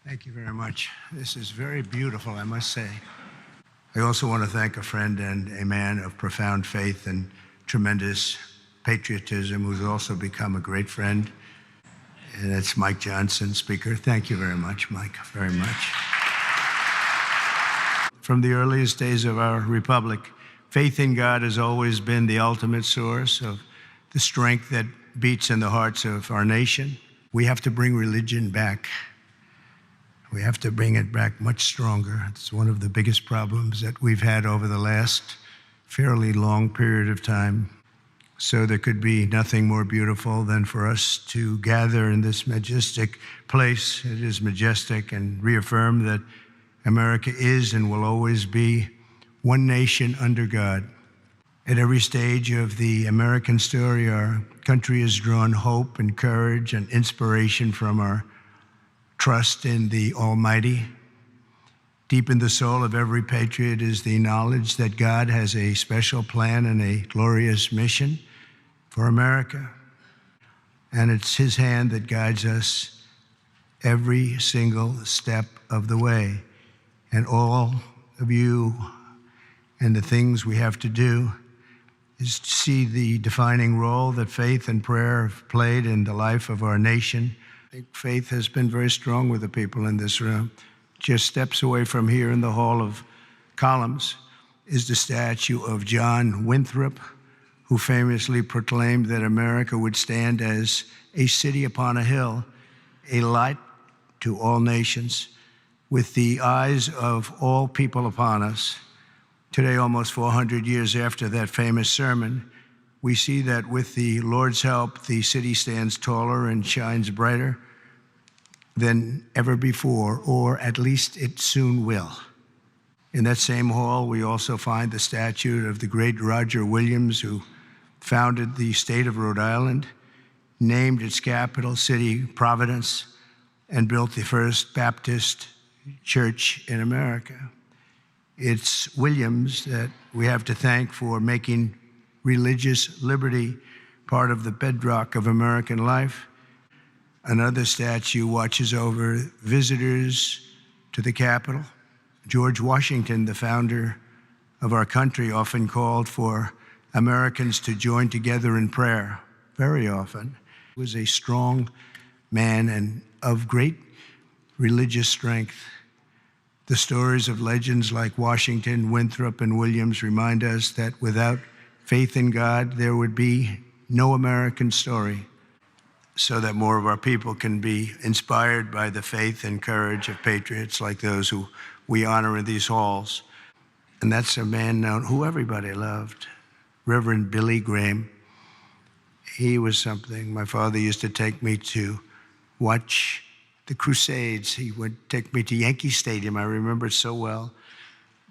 Thank you very much. This is very beautiful, I must say. I also want to thank a friend and a man of profound faith and tremendous patriotism who's also become a great friend, and that's Mike Johnson, Speaker. Thank you very much, Mike, very much. From the earliest days of our republic, faith in God has always been the ultimate source of the strength that beats in the hearts of our nation. We have to bring religion back. We have to bring it back much stronger. It's one of the biggest problems that we've had over the last fairly long period of time. So there could be nothing more beautiful than for us to gather in this majestic place. It is majestic, and reaffirm that America is and will always be one nation under God. At every stage of the American story, our country has drawn hope and courage and inspiration from our trust in the Almighty. Deep in the soul of every patriot is the knowledge that God has a special plan and a glorious mission for America. And it's His hand that guides us every single step of the way. And all of you and the things we have to do is to see the defining role that faith and prayer have played in the life of our nation. I think faith has been very strong with the people in this room. Just steps away from here in the Hall of Columns is the statue of John Winthrop, who famously proclaimed that America would stand as a city upon a hill, a light to all nations, with the eyes of all people upon us. Today, almost 400 years after that famous sermon, we see that with the Lord's help, the city stands taller and shines brighter than ever before, or at least it soon will. In that same hall, we also find the statue of the great Roger Williams, who founded the state of Rhode Island, named its capital city Providence, and built the first Baptist church in America. It's Williams that we have to thank for making religious liberty part of the bedrock of American life. Another statue watches over visitors to the Capitol. George Washington, the founder of our country, often called for Americans to join together in prayer, very often. He was a strong man and of great religious strength. The stories of legends like Washington, Winthrop, and Williams remind us that without faith in God, there would be no American story, so that more of our people can be inspired by the faith and courage of patriots like those who we honor in these halls. And that's a man known who everybody loved, Reverend Billy Graham. He was something. My father used to take me to watch the Crusades. He would take me to Yankee Stadium. I remember it so well.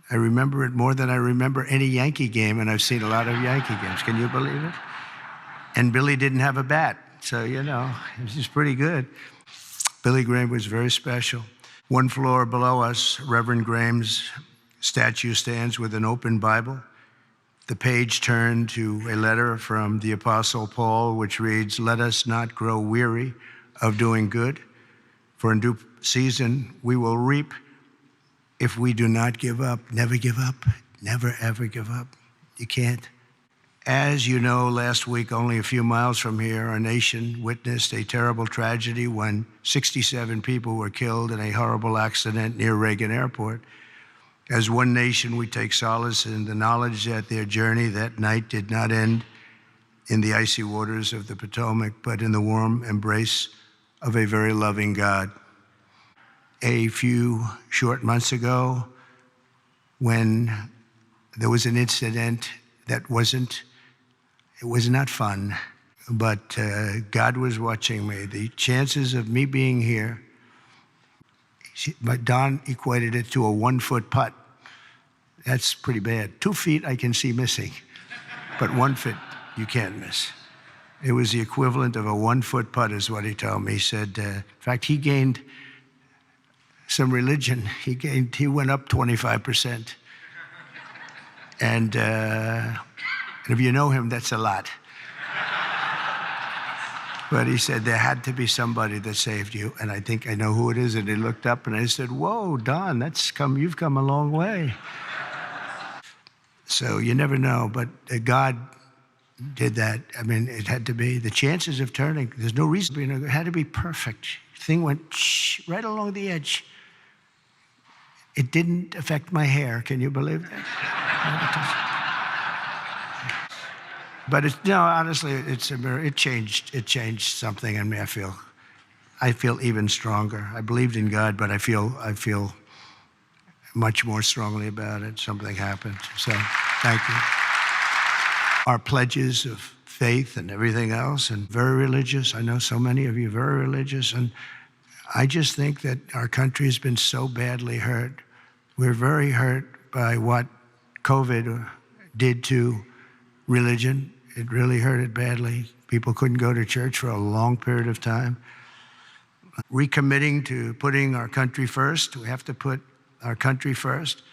I remember it more than I remember any Yankee game, and I've seen a lot of Yankee games. Can you believe it? And Billy didn't have a bat, so, you know, it was just pretty good. Billy Graham was very special. One floor below us, Reverend Graham's statue stands with an open Bible. The page turned to a letter from the Apostle Paul, which reads, "Let us not grow weary of doing good, for in due season we will reap if we do not give up." Never give up. Never, ever give up. You can't. As you know, last week, only a few miles from here, our nation witnessed a terrible tragedy when 67 people were killed in a horrible accident near Reagan Airport. As one nation, we take solace in the knowledge that their journey that night did not end in the icy waters of the Potomac, but in the warm embrace of a very loving God. A few short months ago, when there was an incident that was not fun, but God was watching me. The chances of me being here, but Don equated it to a 1-foot putt. That's pretty bad. 2 feet I can see missing, but 1 foot you can't miss. It was the equivalent of a 1-foot putt is what he told me. He said, in fact, he gained some religion. He went up 25%. And if you know him, that's a lot. But he said, there had to be somebody that saved you. And I think I know who it is. And he looked up and I said, whoa, Don, you've come a long way. So you never know, but God did that. I mean, it had to be. The chances of turning, there's no reason, it had to be perfect. The thing went right along the edge. It didn't affect my hair. Can you believe that? But honestly, it's a mirror. It changed something in me. I feel even stronger. I believed in God, but I feel much more strongly about it. Something happened. So thank you. Our pledges of faith and everything else, and very religious. I know so many of you very religious, and I just think that our country has been so badly hurt. We're very hurt by what COVID did to religion. It really hurt it badly. People couldn't go to church for a long period of time. Recommitting to putting our country first. We have to put our country first,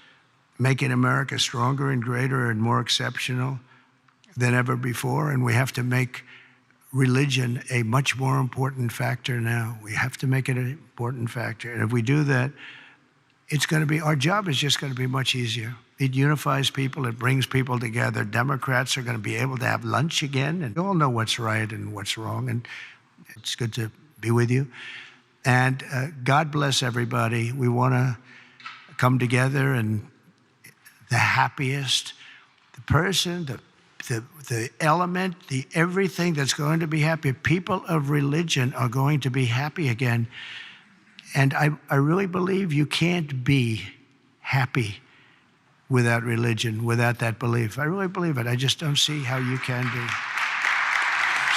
making America stronger and greater and more exceptional than ever before. And we have to make religion a much more important factor now. We have to make it an important factor. And if we do that, our job is just going to be much easier. It unifies people. It brings people together. Democrats are going to be able to have lunch again, and you all know what's right and what's wrong, and it's good to be with you. And God bless everybody. We want to come together, and the happiest, the person, the element, the everything that's going to be happy. People of religion are going to be happy again. And I really believe you can't be happy without religion, without that belief. I really believe it. I just don't see how you can be.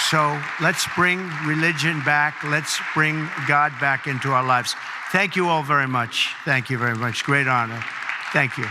So let's bring religion back. Let's bring God back into our lives. Thank you all very much. Thank you very much. Great honor. Thank you.